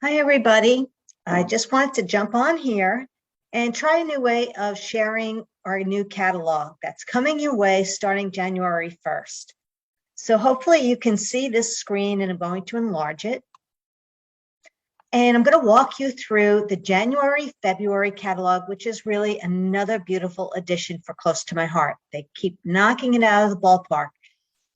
Hi, everybody. I just wanted to jump on here and try a new way of sharing our new catalog that's coming your way starting January 1st. So hopefully you can see this screen, and I'm going to enlarge it. And I'm going to walk you through the January, February catalog, which is really another beautiful addition for close to my heart. They keep knocking it out of the ballpark.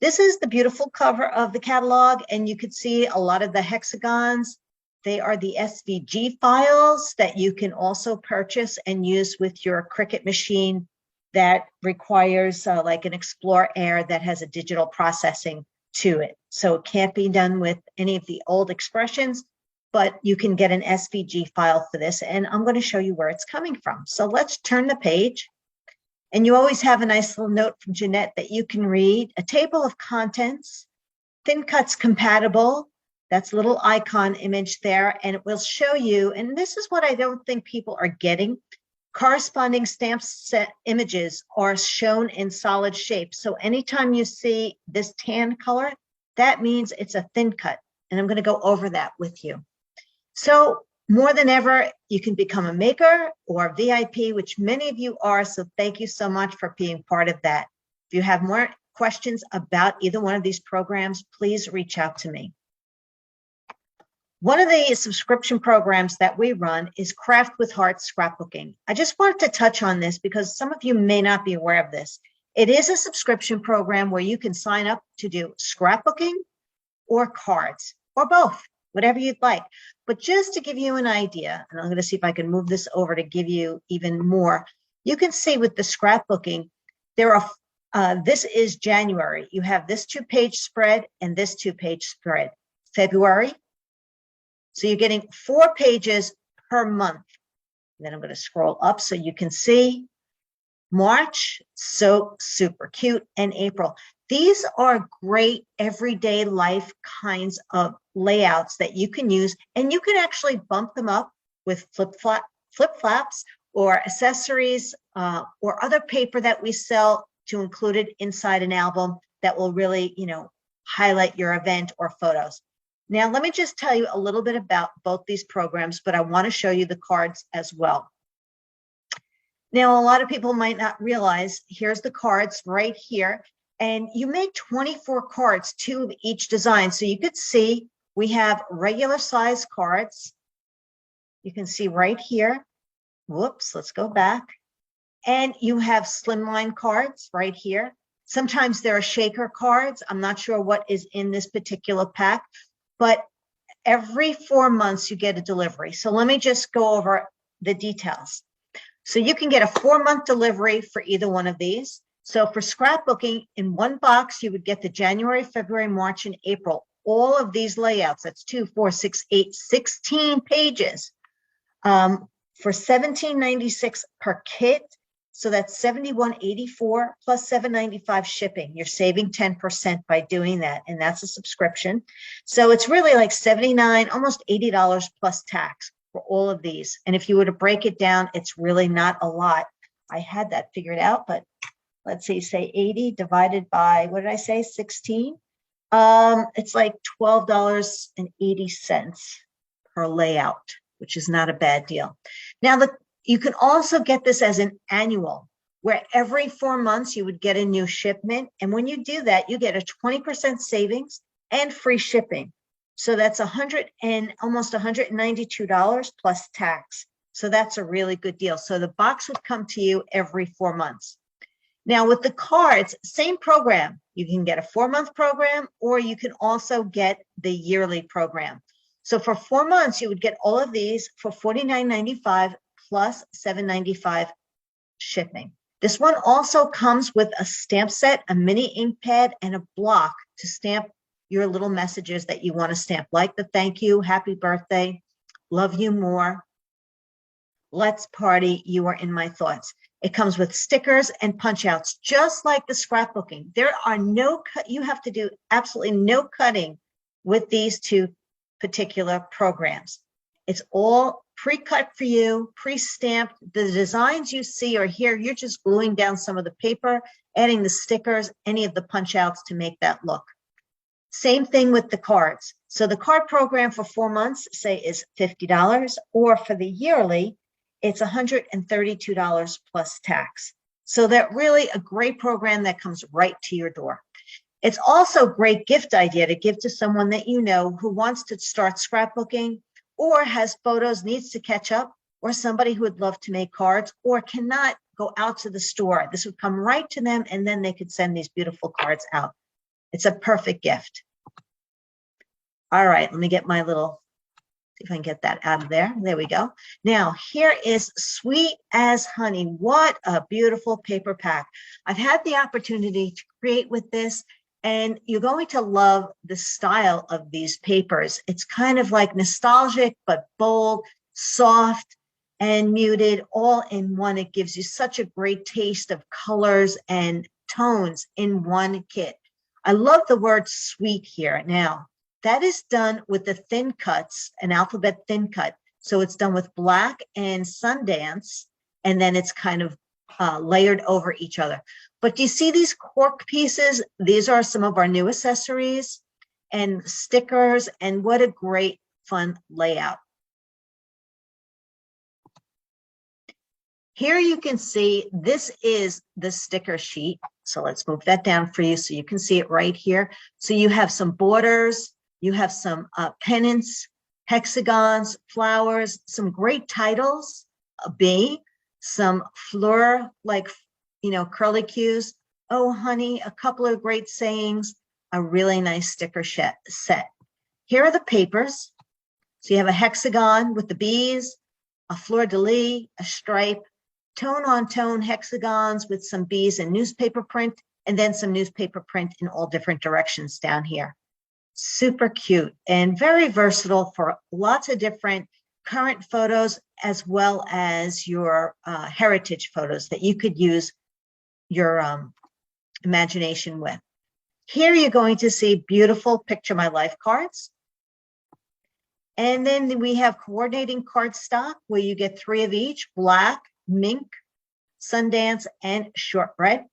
This is the beautiful cover of the catalog, and you can see a lot of the hexagons. They are the SVG files that you can also purchase and use with your Cricut machine that requires like an Explore Air that has a digital processing to it. So it can't be done with any of the old expressions, but you can get an SVG file for this, and I'm going to show you where it's coming from. So let's turn the page. And you always have a nice little note from Jeanette that you can read, a table of contents, thin cuts compatible. That's a little icon image there, and it will show you, and this is what I don't think people are getting, corresponding stamp set images are shown in solid shape. So anytime you see this tan color, that means it's a thin cut, and I'm going to go over that with you. So more than ever, you can become a maker or VIP, which many of you are, so thank you so much for being part of that. If you have more questions about either one of these programs, please reach out to me. One of the subscription programs that we run is Craft with Heart Scrapbooking. I just wanted to touch on this because some of you may not be aware of this. It is a subscription program where you can sign up to do scrapbooking or cards or both, whatever you'd like. But just to give you an idea, and I'm going to see if I can move this over to give you even more, you can see with the scrapbooking, there are, this is January. You have this 2-page spread and this 2-page spread. February. So you're getting 4 pages per month. And then I'm going to scroll up so you can see March, so super cute, and April. These are great everyday life kinds of layouts that you can use, and you can actually bump them up with flip flaps or accessories or other paper that we sell to include it inside an album that will really, highlight your event or photos. Now, let me just tell you a little bit about both these programs, but I want to show you the cards as well. Now, a lot of people might not realize, here's the cards right here, and you make 24 cards, 2 of each design. So you could see we have regular size cards. You can see right here. Whoops, let's go back. And you have slimline cards right here. Sometimes there are shaker cards. I'm not sure what is in this particular pack, but every 4 months you get a delivery. So let me just go over the details. So you can get a 4-month delivery for either one of these. So for scrapbooking, in one box, you would get the January, February, March, and April. All of these layouts, that's 2, 4, 6, 8, 16 pages for $17.96 per kit. So that's $71.84 plus $7.95 shipping. You're saving 10% by doing that, and that's a subscription. So it's really like $79, almost $80 plus tax for all of these. And if you were to break it down, it's really not a lot. I had that figured out, but let's see, say 80 divided by, what did I say, 16? It's like $12.80 per layout, which is not a bad deal. Now, you can also get this as an annual, where every 4 months you would get a new shipment. And when you do that, you get a 20% savings and free shipping. So that's almost $192 plus tax. So that's a really good deal. So the box would come to you every 4 months. Now with the cards, same program. You can get a 4-month program, or you can also get the yearly program. So for 4 months, you would get all of these for $49.95 plus $7.95 shipping. This one also comes with a stamp set, a mini ink pad, and a block to stamp your little messages that you want to stamp, like the thank you, happy birthday, love you more, let's party, you are in my thoughts. It comes with stickers and punch outs, just like the scrapbooking. There are no cut, you have to do absolutely no cutting with these 2 particular programs. It's all pre-cut for you, pre-stamped. The designs you see are here. You're just gluing down some of the paper, adding the stickers, any of the punch outs to make that look. Same thing with the cards. So the card program for 4 months, say, is $50, or for the yearly, it's $132 plus tax. So that really a great program that comes right to your door. It's also a great gift idea to give to someone that you know who wants to start scrapbooking, or has photos, needs to catch up, or somebody who would love to make cards or cannot go out to the store. This would come right to them, and then they could send these beautiful cards out. It's a perfect gift. All right, let me get my little, see if I can get that out of there. There we go. Now, here is Sweet as Honey. What a beautiful paper pack. I've had the opportunity to create with this, and you're going to love the style of these papers. It's kind of like nostalgic, but bold, soft, and muted all in one. It gives you such a great taste of colors and tones in one kit. I love the word sweet here. Now, that is done with the thin cuts, an alphabet thin cut. So it's done with black and Sundance, and then it's kind of layered over each other. But do you see these cork pieces? These are some of our new accessories and stickers, and what a great fun layout. Here you can see this is the sticker sheet. So let's move that down for you so you can see it right here. So you have some borders, you have some pennants, hexagons, flowers, some great titles, a bee, some fleur, like, you know, curlicues. Oh, honey, a couple of great sayings, a really nice sticker set. Here are the papers. So you have a hexagon with the bees, a fleur-de-lis, a stripe, tone-on-tone hexagons with some bees and newspaper print, and then some newspaper print in all different directions down here. Super cute and very versatile for lots of different current photos, as well as your heritage photos that you could use your imagination with. Here you're going to see beautiful Picture My Life cards. And then we have coordinating cardstock, where you get 3 of each: black, mink, Sundance, and shortbread.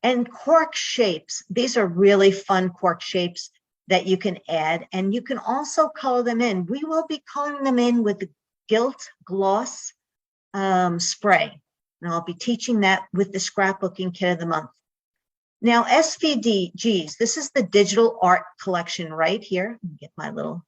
And cork shapes. These are really fun cork shapes that you can add, and you can also color them in. We will be coloring them in with the Gilt Gloss spray, and I'll be teaching that with the Scrapbooking Kit of the Month. Now, SVDGs, this is the digital art collection right here. Let me get my little,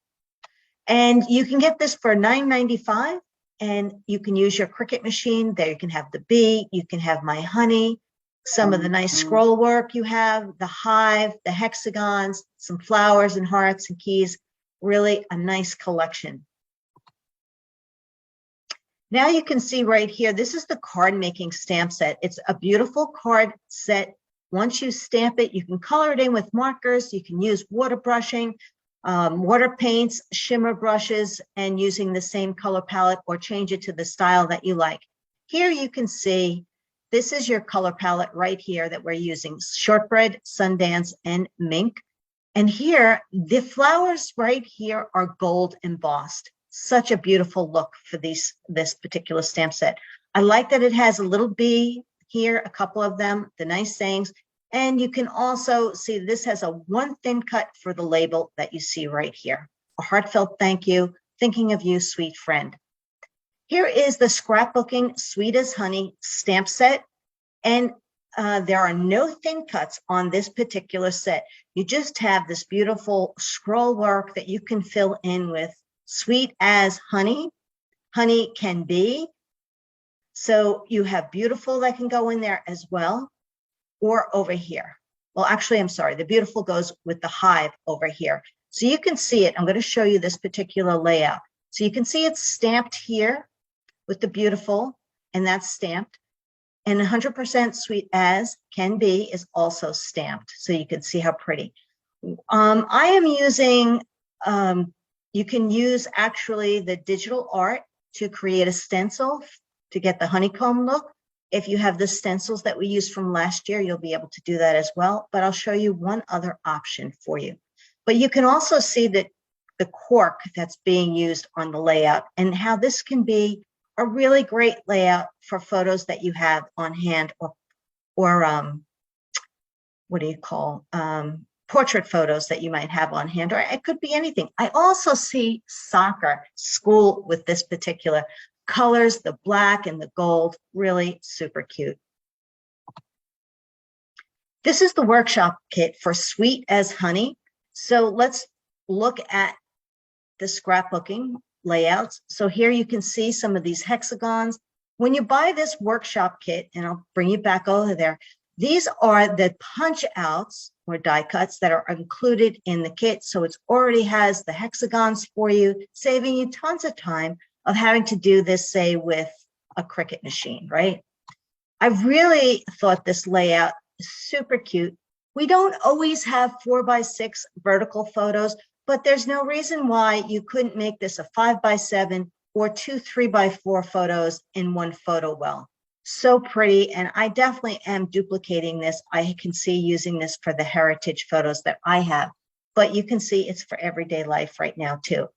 and you can get this for $9.95, and you can use your Cricut machine. There you can have the bee, you can have my honey, some of the nice scroll work you have, the hive, the hexagons, some flowers and hearts and keys. Really a nice collection. Now you can see right here, this is the card making stamp set. It's a beautiful card set. Once you stamp it, you can color it in with markers. You can use water brushing, water paints, shimmer brushes, and using the same color palette, or change it to the style that you like. Here you can see, this is your color palette right here that we're using: shortbread, Sundance, and mink. And here, the flowers right here are gold embossed. Such a beautiful look for this particular stamp set. I like that it has a little bee here, a couple of them, the nice sayings. And you can also see this has a 1 thin cut for the label that you see right here. A heartfelt thank you, thinking of you, sweet friend. Here is the Scrapbooking Sweet as Honey stamp set. And there are no thin cuts on this particular set. You just have this beautiful scroll work that you can fill in with sweet as honey. Honey can be. So you have beautiful that can go in there as well, or over here. Well, actually, I'm sorry. The beautiful goes with the hive over here. So you can see it. I'm going to show you this particular layout. So you can see it's stamped here with the beautiful, and that's stamped. And 100% sweet as can be is also stamped. So you can see how pretty. I am using, you can use actually the digital art to create a stencil to get the honeycomb look. If you have the stencils that we used from last year, you'll be able to do that as well. But I'll show you one other option for you. But you can also see that the cork that's being used on the layout, and how this can be a really great layout for photos that you have on hand, or what do you call, portrait photos that you might have on hand, or it could be anything. I also see soccer, school with this particular colors, the black and the gold, really super cute. This is the workshop kit for Sweet as Honey. So let's look at the scrapbooking layouts. So here you can see some of these hexagons. When you buy this workshop kit, and I'll bring you back over there, these are the punch outs or die cuts that are included in the kit. So it already has the hexagons for you, saving you tons of time of having to do this, say, with a Cricut machine, right? I really thought this layout is super cute. We don't always have 4x6 vertical photos, but there's no reason why you couldn't make this a 5x7 or 2 3x4 photos in one photo well. So pretty, and I definitely am duplicating this. I can see using this for the heritage photos that I have, but you can see it's for everyday life right now too.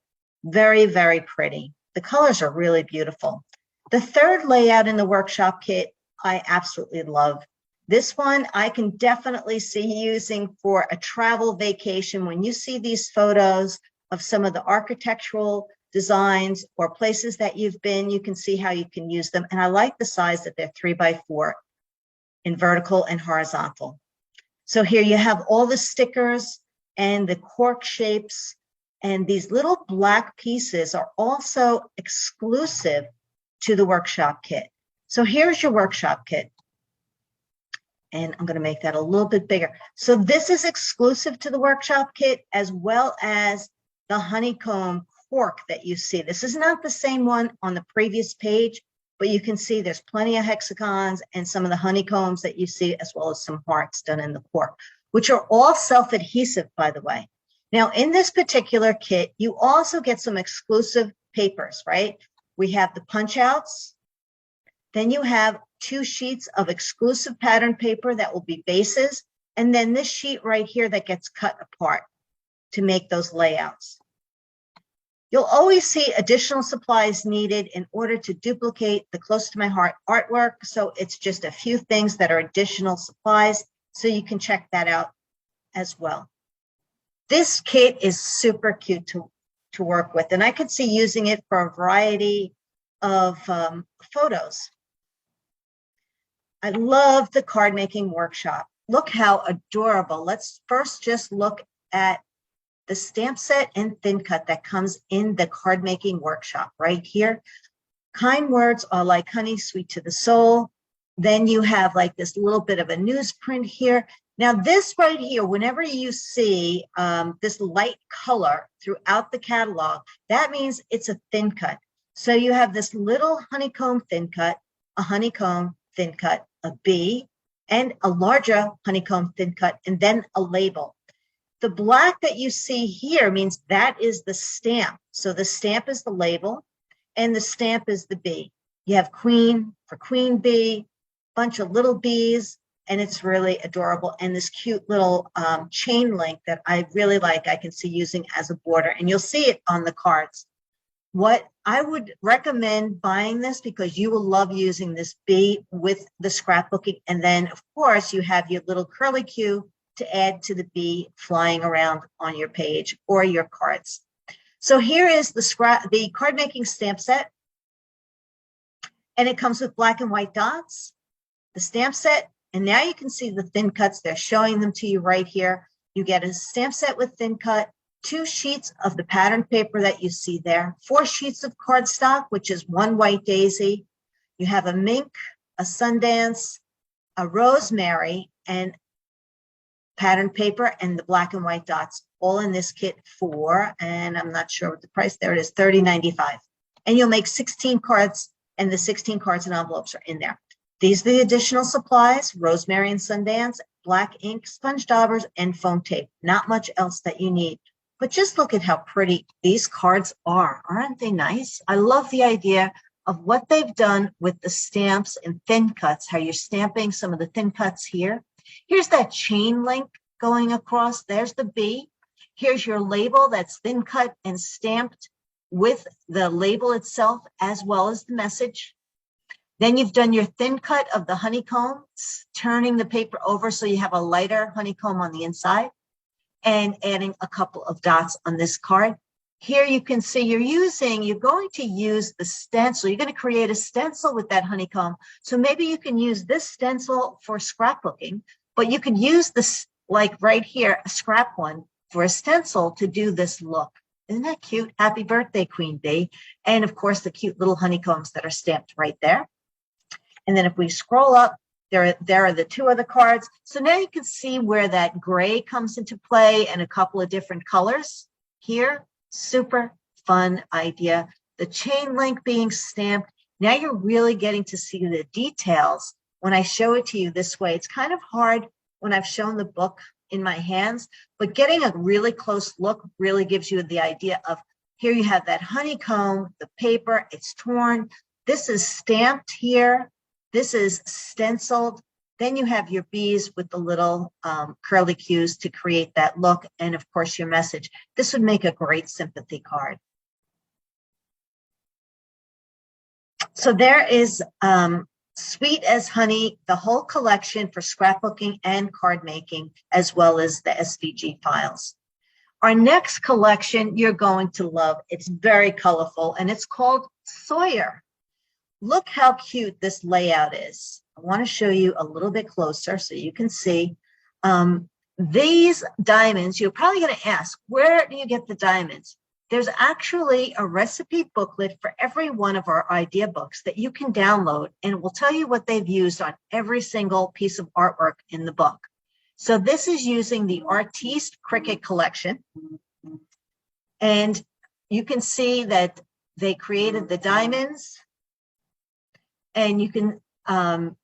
Very, very pretty. The colors are really beautiful. The third layout in the workshop kit, I absolutely love. This one I can definitely see using for a travel vacation. When you see these photos of some of the architectural designs or places that you've been, you can see how you can use them. And I like the size that they're 3x4 in vertical and horizontal. So here you have all the stickers and the cork shapes, and these little black pieces are also exclusive to the workshop kit. So here's your workshop kit. And I'm going to make that a little bit bigger. So this is exclusive to the workshop kit, as well as the honeycomb cork that you see. This is not the same one on the previous page, but you can see there's plenty of hexagons and some of the honeycombs that you see, as well as some hearts done in the cork, which are all self-adhesive, by the way. Now, in this particular kit, you also get some exclusive papers, right? We have the punch outs. Then you have 2 sheets of exclusive pattern paper that will be bases. And then this sheet right here that gets cut apart to make those layouts. You'll always see additional supplies needed in order to duplicate the Close to My Heart artwork. So it's just a few things that are additional supplies. So you can check that out as well. This kit is super cute to work with. And I could see using it for a variety of photos. I love the card making workshop. Look how adorable. Let's first just look at the stamp set and thin cut that comes in the card making workshop right here. Kind words are like honey, sweet to the soul. Then you have like this little bit of a newsprint here. Now this right here, whenever you see this light color throughout the catalog, that means it's a thin cut. So you have this little honeycomb thin cut, a honeycomb thin cut, a B, and a larger honeycomb thin cut, and then a label. The black that you see here means that is the stamp. So the stamp is the label, and the stamp is the B. You have queen for queen bee, bunch of little bees, and it's really adorable. And this cute little chain link that I really like, I can see using as a border, and you'll see it on the cards. What I would recommend buying this, because you will love using this bee with the scrapbooking. And then of course you have your little curly Q to add to the bee flying around on your page or your cards. So here is the card making stamp set. And it comes with black and white dots, the stamp set. And now you can see the thin cuts. They're showing them to you right here. You get a stamp set with thin cut, 2 sheets of the pattern paper that you see there, 4 sheets of cardstock, which is 1 white daisy. You have a mink, a Sundance, a rosemary, and pattern paper, and the black and white dots, all in this kit for, and I'm not sure what the price, there it is, $30.95. And you'll make 16 cards, and the 16 cards and envelopes are in there. These are the additional supplies: rosemary and Sundance, black ink, sponge daubers, and foam tape. Not much else that you need. But just look at how pretty these cards are. Aren't they nice? I love the idea of what they've done with the stamps and thin cuts, how you're stamping some of the thin cuts here. Here's that chain link going across. There's the B. Here's your label that's thin cut and stamped with the label itself, as well as the message. Then you've done your thin cut of the honeycombs, turning the paper over so you have a lighter honeycomb on the inside. and adding a couple of dots on this card. Here you can see you're going to use the stencil. You're going to create a stencil with that honeycomb. So maybe you can use this stencil for scrapbooking, but you could use this, like right here, a scrap one for a stencil to do this look. Isn't that cute? Happy birthday, Queen Bee. And of course, the cute little honeycombs that are stamped right there. And then if we scroll up, there are the two other cards. So now you can see where that gray comes into play and a couple of different colors here. Super fun idea. The chain link being stamped. Now you're really getting to see the details when I show it to you this way. It's kind of hard when I've shown the book in my hands, but getting a really close look really gives you the idea of, here you have that honeycomb, the paper, it's torn. This is stamped here. This is stenciled. Then you have your bees with the little curly cues to create that look. And of course, your message. This would make a great sympathy card. So there is Sweet as Honey, the whole collection for scrapbooking and card making, as well as the SVG files. Our next collection you're going to love. It's very colorful and it's called Sawyer. Look how cute this layout is. I want to show you a little bit closer so you can see. These diamonds, you're probably going to ask, where do you get the diamonds? There's actually a recipe booklet for every one of our idea books that you can download, and it will tell you what they've used on every single piece of artwork in the book. So this is using the Artiste Cricut collection. And you can see that they created the diamonds. And you can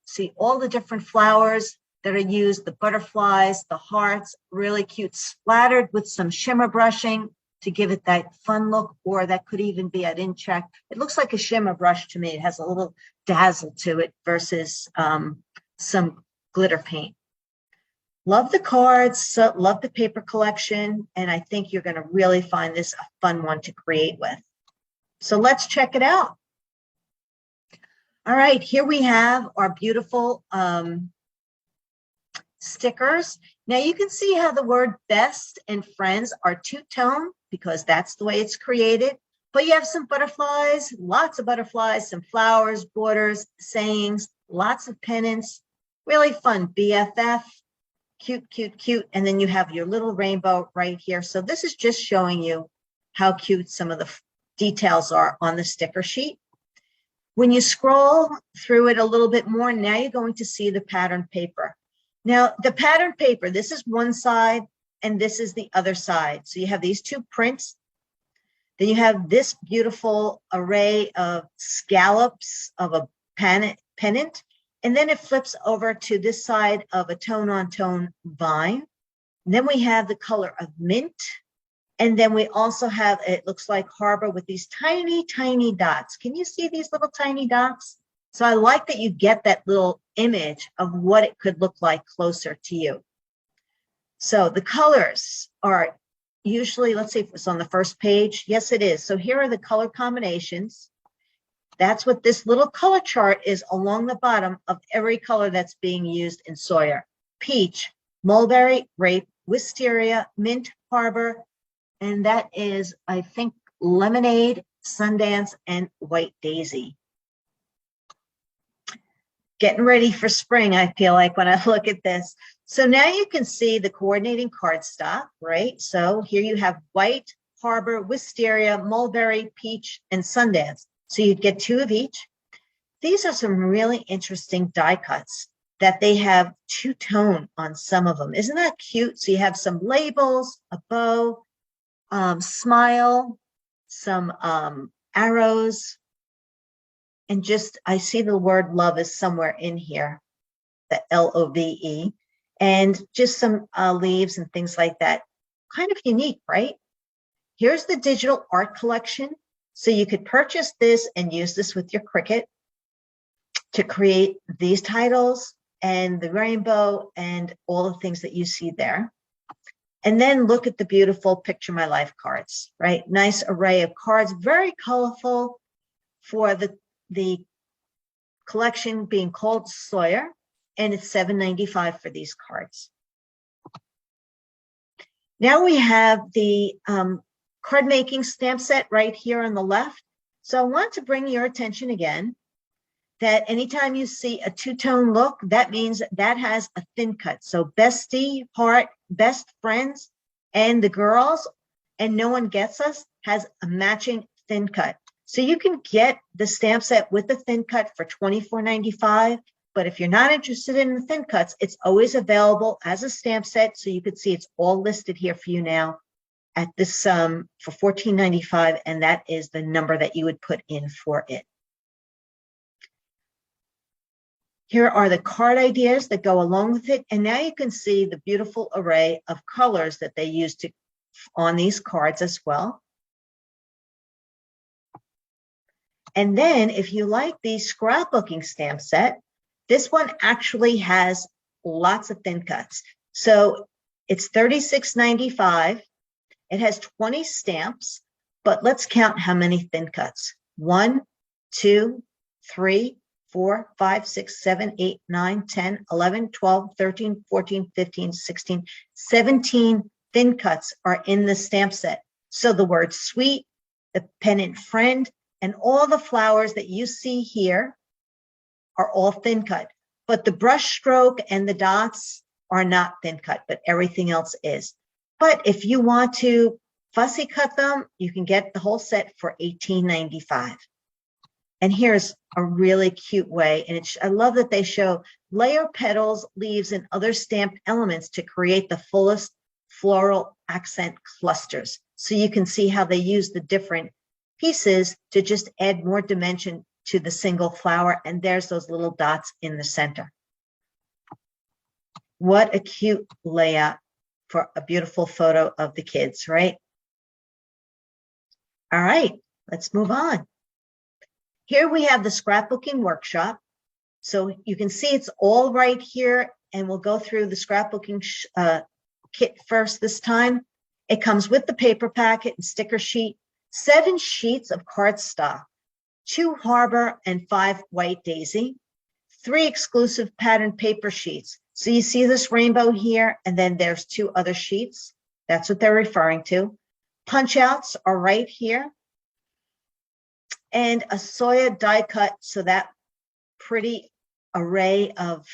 see all the different flowers that are used, the butterflies, the hearts, really cute, splattered with some shimmer brushing to give it that fun look, or that could even be, I didn't check. It looks like a shimmer brush to me. It has a little dazzle to it versus some glitter paint. Love the cards, so love the paper collection, and I think you're going to really find this a fun one to create with. So let's check it out. All right, here we have our beautiful stickers. Now you can see how the word best and friends are two-tone because that's the way it's created. But you have some butterflies, lots of butterflies, some flowers, borders, sayings, lots of pennants, really fun. BFF, cute, cute, cute. And then you have your little rainbow right here. So this is just showing you how cute some of the details are on the sticker sheet. When you scroll through it a little bit more, now you're going to see the pattern paper. Now, the pattern paper, this is one side and this is the other side. So you have these two prints. Then you have this beautiful array of scallops of a pennant. And then it flips over to this side of a tone-on-tone vine. And then we have the color of mint. And then we also have, it looks like harbor with these tiny, tiny dots. Can you see these little tiny dots? So I like that you get that little image of what it could look like closer to you. So the colors are usually, let's see if it's on the first page. Yes, it is. So here are the color combinations. That's what this little color chart is along the bottom of every color that's being used in Sawyer. Peach, mulberry, grape, wisteria, mint, harbor, and that is, I think, lemonade, Sundance, and white daisy. Getting ready for spring, I feel like, when I look at this. So now you can see the coordinating cardstock, right? So here you have white, harbor, wisteria, mulberry, peach, and Sundance. So you'd get two of each. These are some really interesting die cuts that they have two-tone on some of them. Isn't that cute? So you have some labels, a bow, smile, some arrows, and just, I see the word love is somewhere in here, the LOVE, and just some leaves and things like that. Kind of unique, right? Here's the digital art collection. So you could purchase this and use this with your Cricut to create these titles and the rainbow and all the things that you see there. And then look at the beautiful Picture My Life cards, right? Nice array of cards, very colorful for the collection being called Sawyer, and it's $7.95 for these cards. Now we have the card making stamp set right here on the left. So I want to bring your attention again that anytime you see a two-tone look, that means that has a thin cut. So bestie, heart, best friends, and the girls, and no one gets us, has a matching thin cut. So you can get the stamp set with the thin cut for $24.95. But if you're not interested in the thin cuts, it's always available as a stamp set. So you can see it's all listed here for you now at this for $14.95, and that is the number that you would put in for it. Here are the card ideas that go along with it. And now you can see the beautiful array of colors that they use on these cards as well. And then if you like the scrapbooking stamp set, this one actually has lots of thin cuts. So it's $36.95. It has 20 stamps, but let's count how many thin cuts. 1, 2, 3, 4, 5, 6, 7, 8, 9, 10, 11, 12, 13, 14, 15, 16, 17 thin cuts are in the stamp set. So the word sweet, the pennant friend, and all the flowers that you see here are all thin cut. But the brush stroke and the dots are not thin cut, but everything else is. But if you want to fussy cut them, you can get the whole set for $18.95. And here's a really cute way. And I love that they show layer petals, leaves, and other stamped elements to create the fullest floral accent clusters. So you can see how they use the different pieces to just add more dimension to the single flower. And there's those little dots in the center. What a cute layout for a beautiful photo of the kids, right? All right, let's move on. Here we have the Scrapbooking Workshop. So you can see it's all right here, and we'll go through the scrapbooking kit first this time. It comes with the paper packet and sticker sheet, 7 sheets of cardstock, 2 Harbor and 5 White Daisy, 3 exclusive pattern paper sheets. So you see this rainbow here, and then there's 2 other sheets. That's what they're referring to. Punch outs are right here. And a Sawyer die cut, so that pretty array of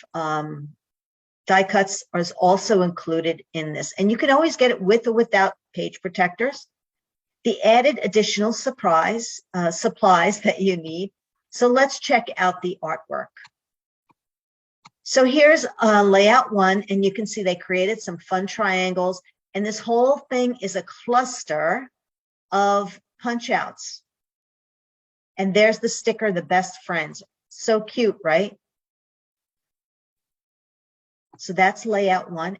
die cuts is also included in this. And you can always get it with or without page protectors. The added additional supplies that you need. So let's check out the artwork. So here's layout 1, and you can see they created some fun triangles. And this whole thing is a cluster of punch outs. And there's the sticker, the best friends. So cute, right? So that's layout 1.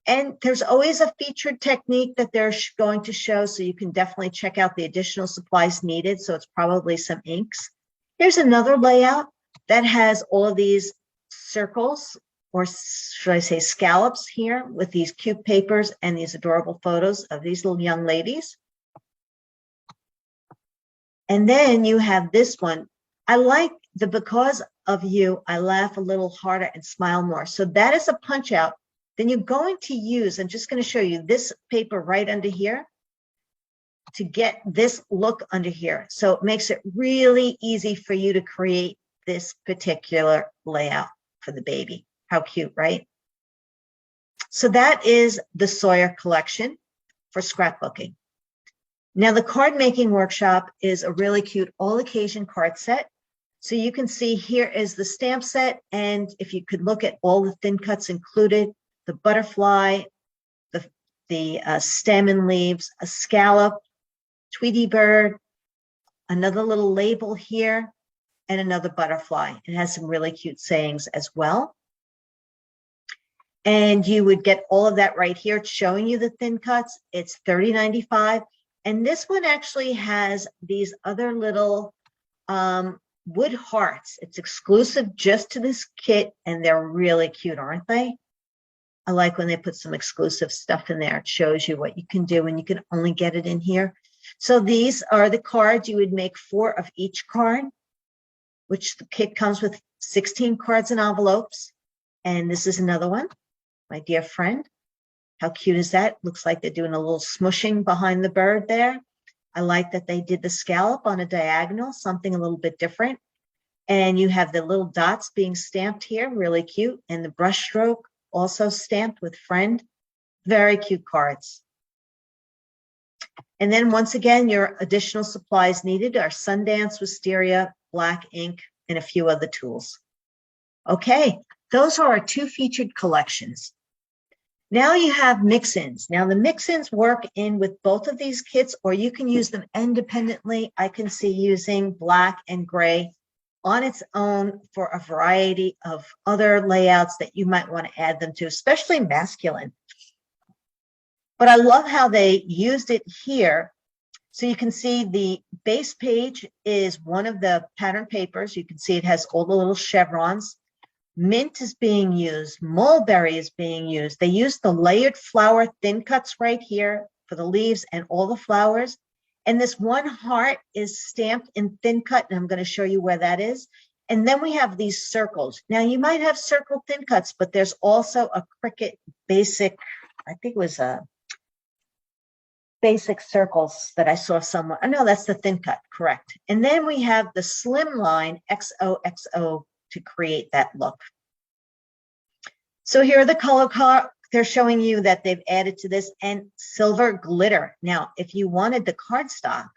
And there's always a featured technique that they're going to show, so you can definitely check out the additional supplies needed. So it's probably some inks. Here's another layout that has all of these circles, or should I say scallops here, with these cute papers and these adorable photos of these little young ladies. And then you have this one. I like the because of you, I laugh a little harder and smile more. So that is a punch out. Then you're going to use, I'm just going to show you this paper right under here to get this look under here. So it makes it really easy for you to create this particular layout for the baby. How cute, right? So that is the Sawyer collection for scrapbooking. Now, the card making workshop is a really cute all occasion card set. So you can see here is the stamp set. And if you could look at all the thin cuts included, the butterfly, the stem and leaves, a scallop, Tweety bird, another little label here, and another butterfly. It has some really cute sayings as well. And you would get all of that right here. It's showing you the thin cuts. It's $30.95. And this one actually has these other little wood hearts. It's exclusive just to this kit, and they're really cute, aren't they? I like when they put some exclusive stuff in there. It shows you what you can do, and you can only get it in here. So these are the cards. You would make 4 of each card, which the kit comes with 16 cards and envelopes. And this is another one, my dear friend. How cute is that? Looks like they're doing a little smushing behind the bird there. I like that they did the scallop on a diagonal, something a little bit different. And you have the little dots being stamped here, really cute. And the brush stroke also stamped with friend. Very cute cards. And then once again, your additional supplies needed are Sundance, Wisteria, black ink, and a few other tools. Okay, those are our 2 featured collections. Now you have mix-ins. Now the mix-ins work in with both of these kits, or you can use them independently. I can see using black and gray on its own for a variety of other layouts that you might want to add them to, especially masculine. But I love how they used it here. So you can see the base page is one of the pattern papers. You can see it has all the little chevrons. Mint is being used. Mulberry is being used. They used the layered flower thin cuts right here for the leaves and all the flowers. And this one heart is stamped in thin cut, and I'm going to show you where that is. And then we have these circles. Now you might have circle thin cuts, but there's also a Cricut basic, I think it was a basic circles that I saw somewhere. Oh, no, that's the thin cut, correct. And then we have the slim line XOXO to create that look. So here are the color cards. They're showing you that they've added to this, and silver glitter. Now, if you wanted the cardstock,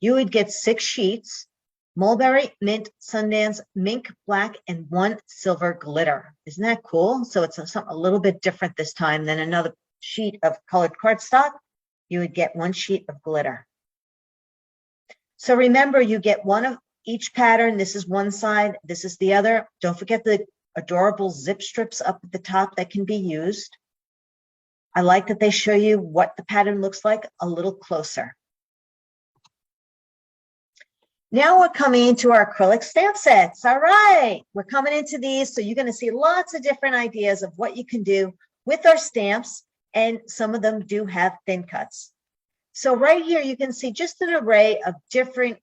you would get 6 sheets, mulberry, mint, Sundance, mink, black, and 1 silver glitter. Isn't that cool? So it's something a little bit different this time than another sheet of colored cardstock. You would get 1 sheet of glitter. So remember, you get one of each pattern. This is one side, this is the other. Don't forget the adorable zip strips up at the top that can be used. I like that they show you what the pattern looks like a little closer. Now we're coming into our acrylic stamp sets. All right, we're coming into these, so you're going to see lots of different ideas of what you can do with our stamps, and some of them do have thin cuts. So right here you can see just an array of different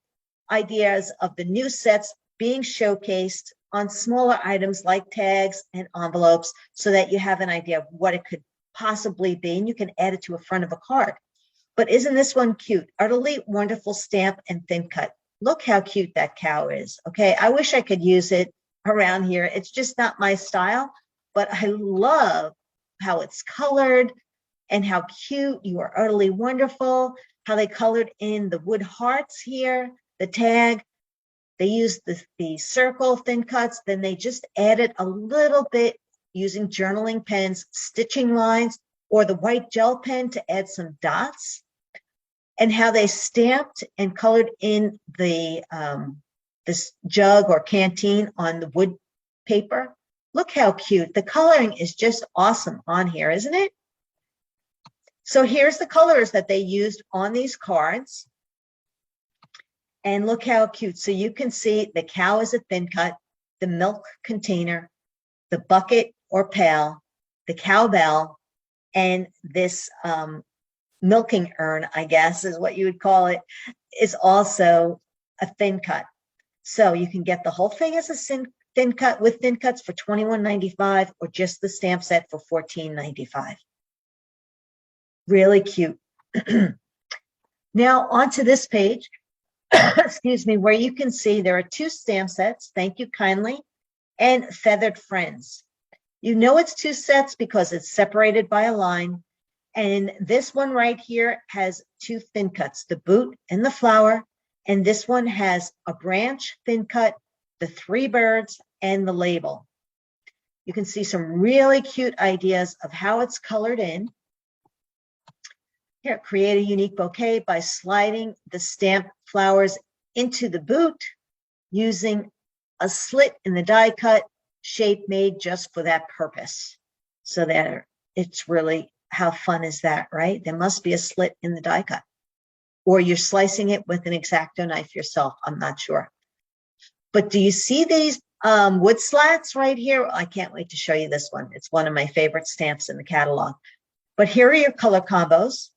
ideas of the new sets being showcased on smaller items like tags and envelopes, so that you have an idea of what it could possibly be, and you can add it to a front of a card. But isn't this one cute? Utterly wonderful stamp and thin cut. Look how cute that cow is. Okay, I wish I could use it around here. It's just not my style, but I love how it's colored and how cute. You are utterly wonderful. How they colored in the wood hearts here, the tag. They used the circle thin cuts, then they just added a little bit using journaling pens, stitching lines, or the white gel pen to add some dots. And how they stamped and colored in the this jug or canteen on the wood paper. Look how cute. The coloring is just awesome on here, isn't it? So here's the colors that they used on these cards. And look how cute. So you can see the cow is a thin cut, the milk container, the bucket or pail, the cowbell, and this milking urn, I guess is what you would call it, is also a thin cut. So you can get the whole thing as a thin cut with thin cuts for $21.95, or just the stamp set for $14.95. Really cute. Now onto this page. Excuse me, where you can see there are 2 stamp sets, thank you kindly, and feathered friends. You know it's 2 sets because it's separated by a line. And this one right here has 2 thin cuts, the boot and the flower. And this one has a branch thin cut, the 3 birds, and the label. You can see some really cute ideas of how it's colored in. Here, create a unique bouquet by sliding the stamped flowers into the boot using a slit in the die cut shape made just for that purpose. So that it's really, how fun is that, right? There must be a slit in the die cut. Or you're slicing it with an X-Acto knife yourself, I'm not sure. But do you see these wood slats right here? I can't wait to show you this one. It's one of my favorite stamps in the catalog. But here are your color combos.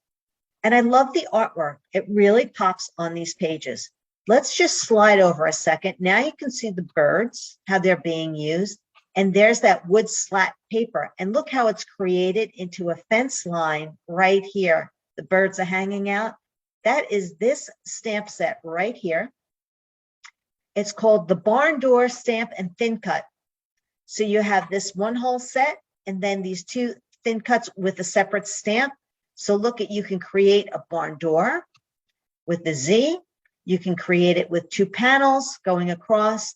And I love the artwork. It really pops on these pages. Let's just slide over a second. Now you can see the birds, how they're being used. And there's that wood slat paper. And look how it's created into a fence line right here. The birds are hanging out. That is this stamp set right here. It's called the Barn Door Stamp and Thin Cut. So you have this one whole set and then these two thin cuts with a separate stamp. So look at, you can create a barn door with the Z. You can create it with two panels going across.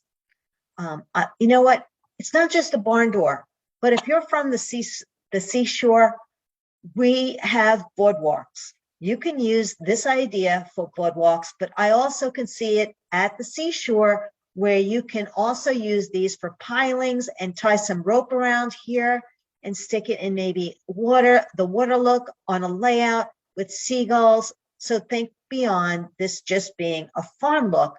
You know what? It's not just a barn door, but if you're from the seashore, we have boardwalks. You can use this idea for boardwalks, but I also can see it at the seashore where you can also use these for pilings and tie some rope around here and stick it in maybe water, the water look on a layout with seagulls. So think beyond this just being a farm look,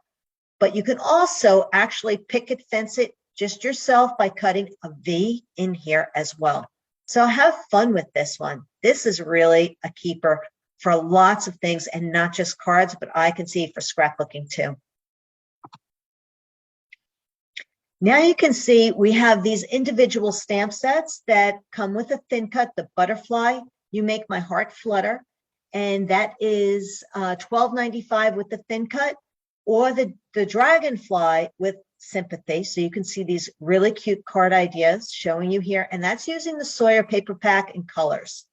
but you can also actually picket fence it just yourself by cutting a V in here as well. So have fun with this one. This is really a keeper for lots of things and not just cards, but I can see for scrapbooking too. Now you can see we have these individual stamp sets that come with a thin cut, the butterfly, You Make My Heart Flutter, and that is $12.95 with the thin cut, or the dragonfly with sympathy. So you can see these really cute card ideas showing you here, and that's using the Sawyer paper pack in colors.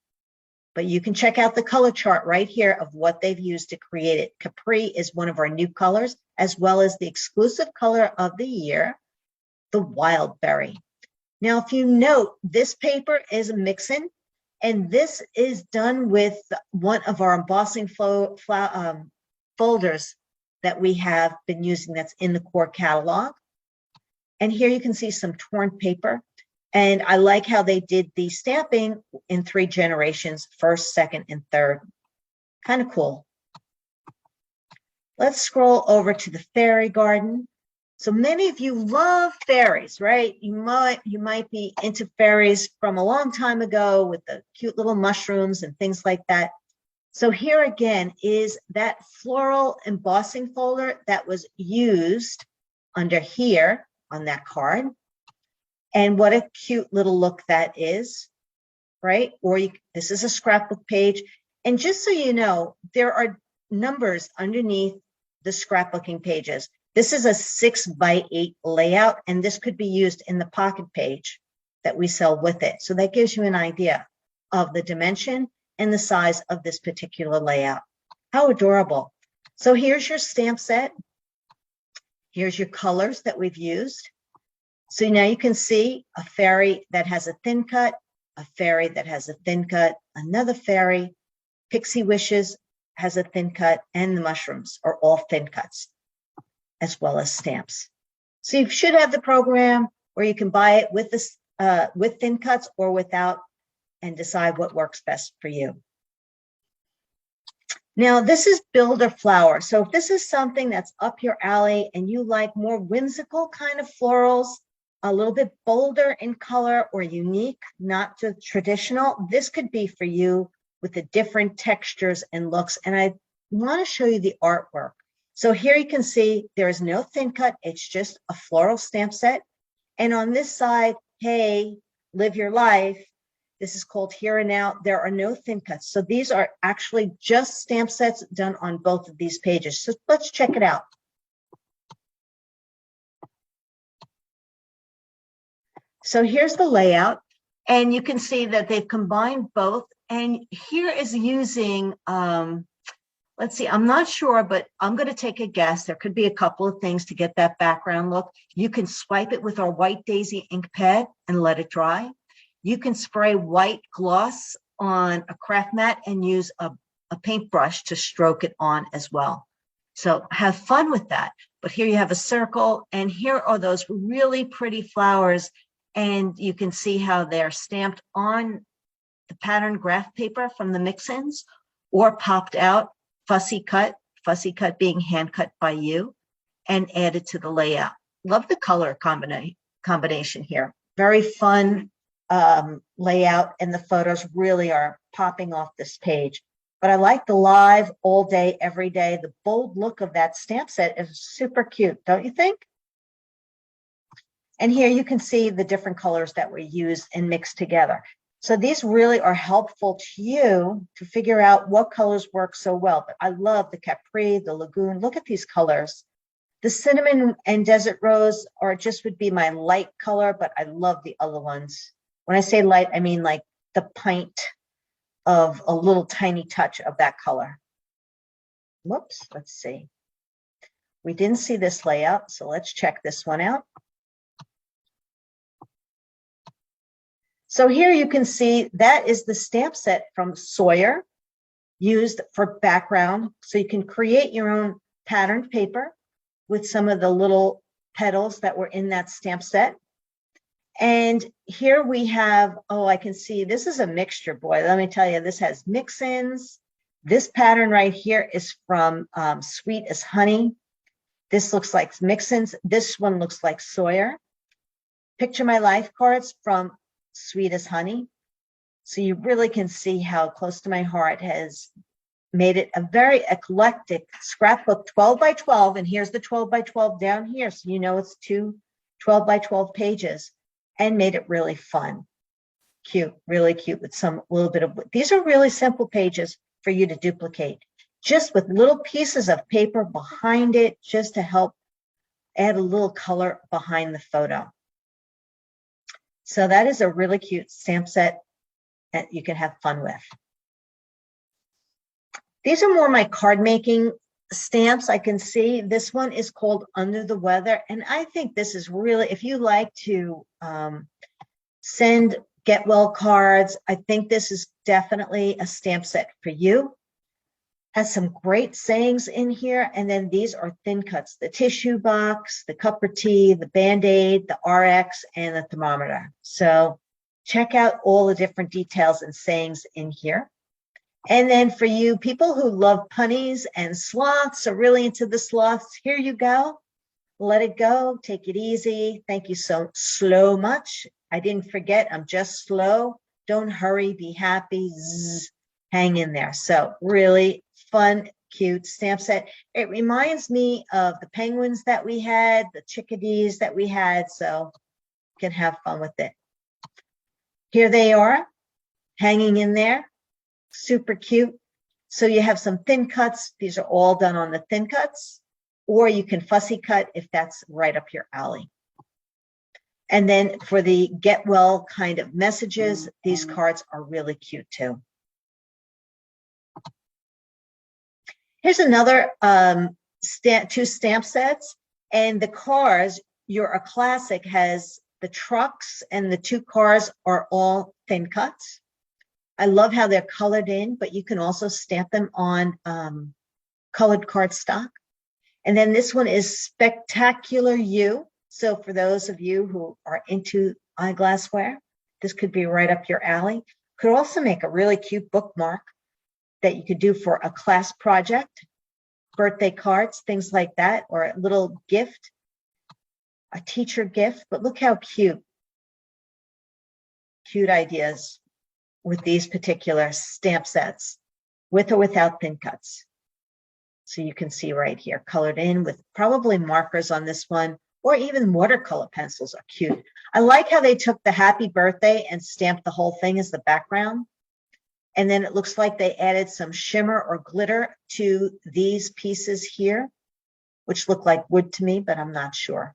But you can check out the color chart right here of what they've used to create it. Capri is one of our new colors, as well as the exclusive color of the year, the Wild Berry. Now, if you note, this paper is a mix-in, and this is done with one of our embossing folders that we have been using that's in the core catalog. And here you can see some torn paper. And I like how they did the stamping in 3 generations, first, second, and third. Kind of cool. Let's scroll over to the fairy garden. So many of you love fairies, right? You might be into fairies from a long time ago with the cute little mushrooms and things like that. So here again is that floral embossing folder that was used under here on that card. And what a cute little look that is, right? Or this is a scrapbook page. And just so you know, there are numbers underneath the scrapbooking pages. This is a 6x8 layout, and this could be used in the pocket page that we sell with it. So that gives you an idea of the dimension and the size of this particular layout. How adorable. So here's your stamp set. Here's your colors that we've used. So now you can see a fairy that has a thin cut, a fairy that has a thin cut, another fairy, Pixie Wishes has a thin cut, and the mushrooms are all thin cuts, as well as stamps. So you should have the program, or you can buy it with this with thin cuts or without, and decide what works best for you. Now this is Builder Flower. So if this is something that's up your alley and you like more whimsical kind of florals, a little bit bolder in color or unique, not too traditional, this could be for you with the different textures and looks. And I want to show you the artwork. So here you can see there is no thin cut. It's just a floral stamp set. And on this side, hey, live your life. This is called Here and Now. There are no thin cuts. So these are actually just stamp sets done on both of these pages. So let's check it out. So here's the layout, and you can see that they've combined both. And here is using, let's see, I'm not sure, but I'm going to take a guess. There could be a couple of things to get that background look. You can swipe it with our White Daisy ink pad and let it dry. You can spray white gloss on a craft mat and use a paintbrush to stroke it on as well. So have fun with that. But here you have a circle, and here are those really pretty flowers. And you can see how they're stamped on the pattern graph paper from the mix-ins or popped out, fussy cut being hand cut by you and added to the layout. Love the color combination here. Very fun layout, and the photos really are popping off this page. But I like the live all day, every day. The bold look of that stamp set is super cute, don't you think? And here you can see the different colors that were used and mixed together. So these really are helpful to you to figure out what colors work so well. But I love the Capri, the Lagoon. Look at these colors. The cinnamon and desert rose would be my light color, but I love the other ones. When I say light, I mean like the pint of a little tiny touch of that color. Whoops, let's see. We didn't see this layout, so let's check this one out. So here you can see that is the stamp set from Sawyer used for background. So you can create your own patterned paper with some of the little petals that were in that stamp set. And here we have, oh, I can see this is a mixture, boy. Let me tell you, this has mix-ins. This pattern right here is from Sweet as Honey. This looks like mix-ins. This one looks like Sawyer. Picture My Life cards from Sweet as Honey. So you really can see how Close to My Heart has made it a very eclectic scrapbook, 12 by 12. And here's the 12 by 12 down here. So you know it's two 12 by 12 pages, and made it really fun. Cute, really cute with some little bit of, these are really simple pages for you to duplicate, just with little pieces of paper behind it, just to help add a little color behind the photo. So that is a really cute stamp set that you can have fun with. These are more my card making stamps. I can see this one is called Under the Weather. And I think this is really, if you like to send get well cards, I think this is definitely a stamp set for you. Has some great sayings in here. And then these are thin cuts, the tissue box, the cup of tea, the Band-Aid, the RX, and the thermometer. So check out all the different details and sayings in here. And then for you people who love punnies and sloths, are really into the sloths, here you go. Let it go. Take it easy. Thank you so much. I didn't forget. I'm just slow. Don't hurry. Be happy. Zzz, hang in there. So really fun, cute stamp set. It reminds me of the penguins that we had, the chickadees that we had. So you can have fun with it. Here they are, hanging in there. Super cute. So you have some thin cuts. These are all done on the thin cuts, or you can fussy cut if that's right up your alley. And then for the get well kind of messages, these cards are really cute too. Here's another two stamp sets, and the cars, You're a Classic has the trucks, and the two cars are all thin cuts. I love how they're colored in, but you can also stamp them on colored cardstock. And then this one is Spectacular You. So for those of you who are into eyeglassware, this could be right up your alley. Could also make a really cute bookmark that you could do for a class project, birthday cards, things like that, or a little gift, a teacher gift. But look how cute. Cute ideas with these particular stamp sets, with or without thin cuts. So you can see right here, colored in with probably markers on this one, or even watercolor pencils are cute. I like how they took the happy birthday and stamped the whole thing as the background. And then it looks like they added some shimmer or glitter to these pieces here, which look like wood to me, but I'm not sure.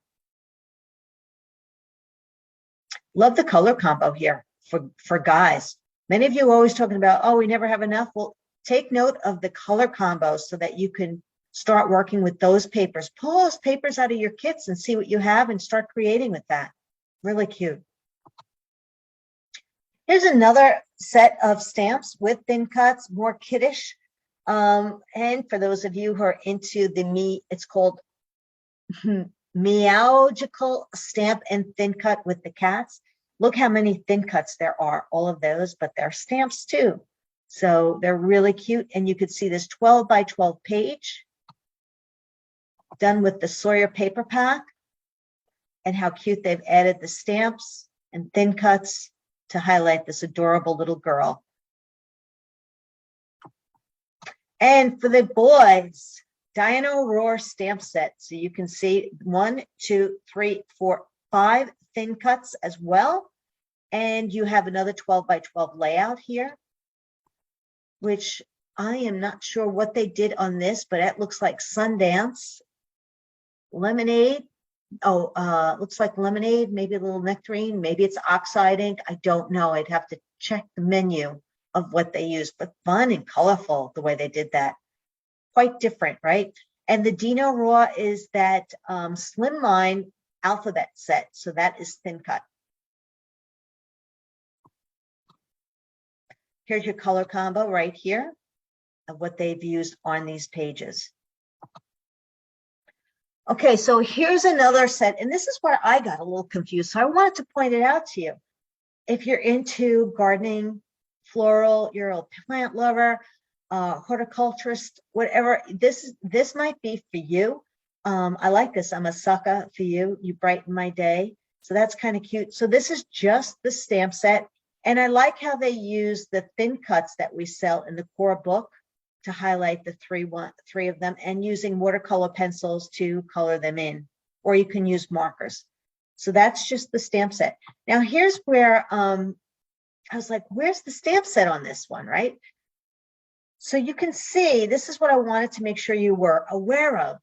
Love the color combo here for guys. Many of you are always talking about, oh, we never have enough. Well, take note of the color combos so that you can start working with those papers. Pull those papers out of your kits and see what you have and start creating with that. Really cute. Here's another set of stamps with thin cuts, more kiddish. And for those of you who are into it's called Meowgical Stamp and Thin Cut with the cats. Look how many thin cuts there are, all of those, but they're stamps too. So they're really cute. And you could see this 12 by 12 page done with the Sawyer paper pack, and how cute they've added the stamps and thin cuts to highlight this adorable little girl. And for the boys, Diana Aurora stamp set. So you can see 1, 2, 3, 4, 5 thin cuts as well. And you have another 12 by 12 layout here, which I am not sure what they did on this, but it looks like Sundance, lemonade. Oh, looks like lemonade, maybe a little nectarine, maybe it's oxide ink. I don't know. I'd have to check the menu of what they use, but fun and colorful the way they did that. Quite different, right? And the Dino Raw is that slimline alphabet set. So that is thin cut. Here's your color combo right here of what they've used on these pages. Okay, so here's another set, and this is where I got a little confused. So I wanted to point it out to you. If you're into gardening, floral, you're a plant lover, horticulturist, whatever, this might be for you. I like this. I'm a sucker for you. You brighten my day. So that's kind of cute. So this is just the stamp set. And I like how they use the thin cuts that we sell in the core book to highlight the three of them, and using watercolor pencils to color them in, or you can use markers. So that's just the stamp set. Now here's where I was like, where's the stamp set on this one, right? So you can see, this is what I wanted to make sure you were aware of,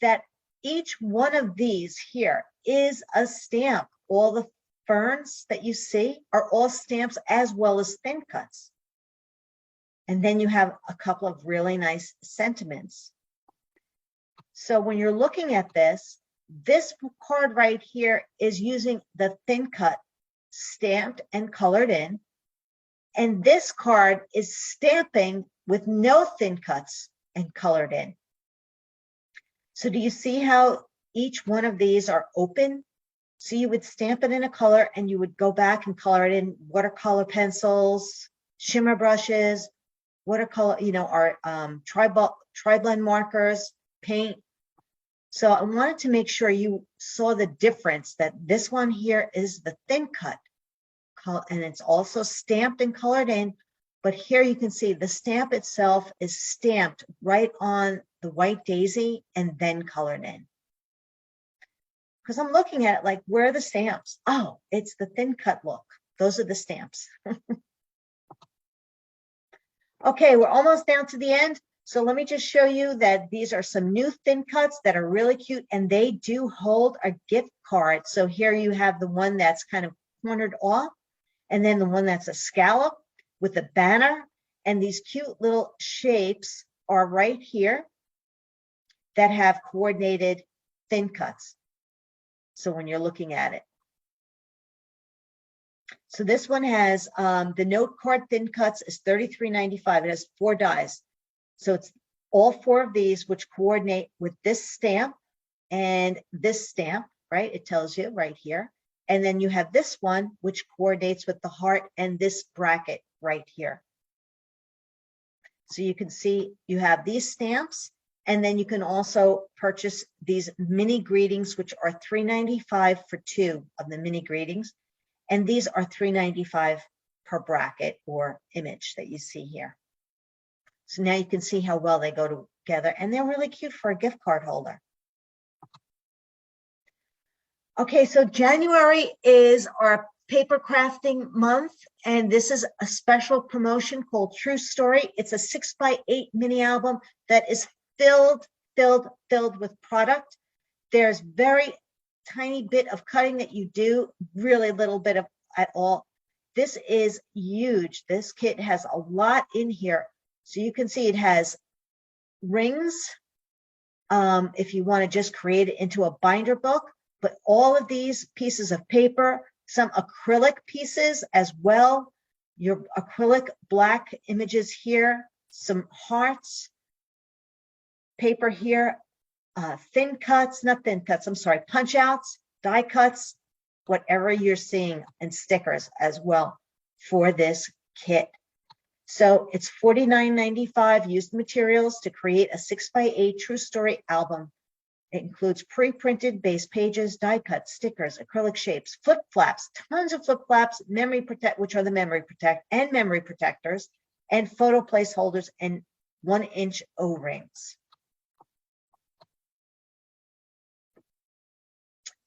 that each one of these here is a stamp. All the ferns that you see are all stamps as well as thin cuts. And then you have a couple of really nice sentiments. So when you're looking at this card right here is using the thin cut stamped and colored in. And this card is stamping with no thin cuts and colored in. So do you see how each one of these are open? So you would stamp it in a color and you would go back and color it in watercolor pencils, shimmer brushes, watercolor, our tri-blend markers, paint. So I wanted to make sure you saw the difference, that this one here is the thin cut, and it's also stamped and colored in. But here you can see the stamp itself is stamped right on the white daisy and then colored in. Because I'm looking at it like, where are the stamps? Oh, it's the thin cut look. Those are the stamps. Okay, we're almost down to the end. So let me just show you that these are some new thin cuts that are really cute, and they do hold a gift card. So here you have the one that's kind of cornered off, and then the one that's a scallop with a banner, and these cute little shapes are right here that have coordinated thin cuts. So when you're looking at it. So this one has the note card thin cuts is $33.95. It has 4 dies. So it's all 4 of these which coordinate with this stamp and this stamp, right? It tells you right here. And then you have this one which coordinates with the heart and this bracket right here. So you can see you have these stamps, and then you can also purchase these mini greetings, which are $3.95 for 2 of the mini greetings. And these are $3.95 per bracket or image that you see here. So now you can see how well they go together, and they're really cute for a gift card holder. Okay, so January is our paper crafting month, and this is a special promotion called True Story. It's a 6x8 mini album that is filled with product. There's very tiny bit of cutting that you do, really little bit of at all. This is huge. This kit has a lot in here. So you can see it has rings, if you want to just create it into a binder book, but all of these pieces of paper, some acrylic pieces as well, your acrylic black images here, some hearts, paper here, thin cuts, not thin cuts, I'm sorry, punch outs, die cuts, whatever you're seeing, and stickers as well for this kit. So it's $49.95 used materials to create a 6x8 True Story album. It includes pre-printed base pages, die cuts, stickers, acrylic shapes, flip flaps, tons of flip flaps, memory protect, which are the memory protectors, and photo placeholders and 1-inch O-rings.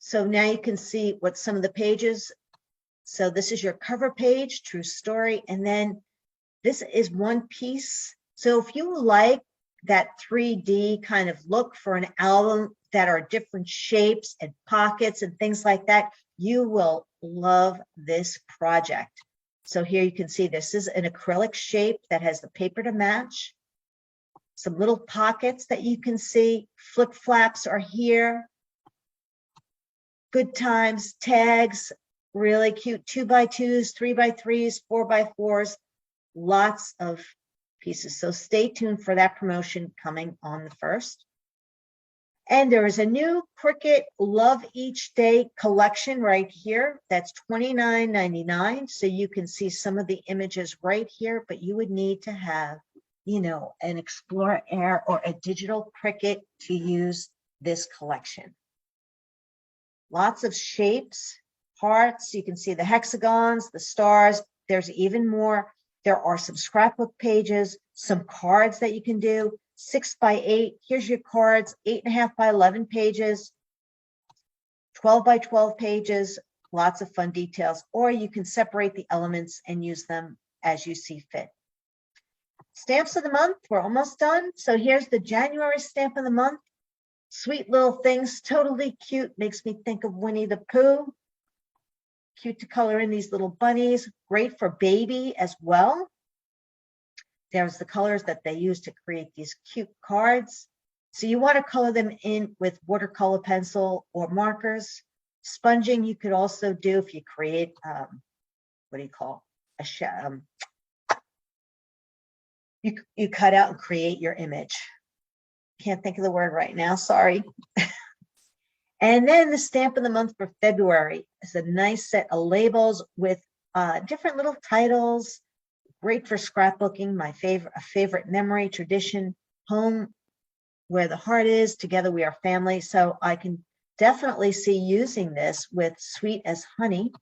So now you can see what some of the pages. So this is your cover page, true story. And then this is one piece. So if you like that 3D kind of look for an album that are different shapes and pockets and things like that, you will love this project. So here you can see this is an acrylic shape that has the paper to match. Some little pockets that you can see. Flip flaps are here. Good times, tags, really cute 2x2s, 3x3s, 4x4s, lots of pieces. So stay tuned for that promotion coming on the 1st. And there is a new Cricut Love Each Day collection right here. That's $29.99. So you can see some of the images right here, but you would need to have, you know, an Explorer Air or a digital Cricut to use this collection. Lots of shapes, hearts. You can see the hexagons, the stars. There's even more. There are some scrapbook pages, some cards that you can do. 6x8. Here's your cards. 8.5 by 11 pages. 12 by 12 pages. Lots of fun details. Or you can separate the elements and use them as you see fit. Stamps of the month. We're almost done. So here's the January stamp of the month. Sweet little things, totally cute. Makes me think of Winnie the Pooh. Cute to color in these little bunnies. Great for baby as well. There's the colors that they use to create these cute cards. So you want to color them in with watercolor pencil or markers. Sponging you could also do if you create, what do you call, you cut out and create your image. Can't think of the word right now, sorry. And then the stamp of the month for February is a nice set of labels with different little titles. Great for scrapbooking, my favorite memory, tradition, home where the heart is, together we are family. So I can definitely see using this with Sweet as Honey.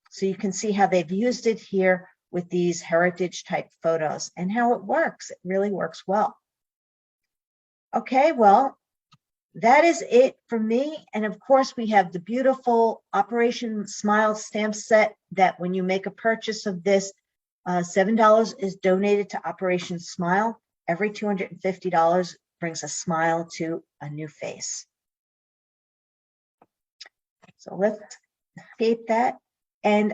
So you can see how they've used it here with these heritage type photos and how it works. It really works well. Okay, well, that is it for me. And of course, we have the beautiful Operation Smile stamp set that when you make a purchase of this, $7 is donated to Operation Smile. Every $250 brings a smile to a new face. So let's escape that. And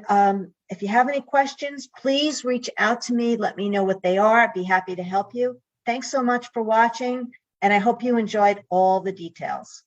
if you have any questions, please reach out to me. Let me know what they are. I'd be happy to help you. Thanks so much for watching, and I hope you enjoyed all the details.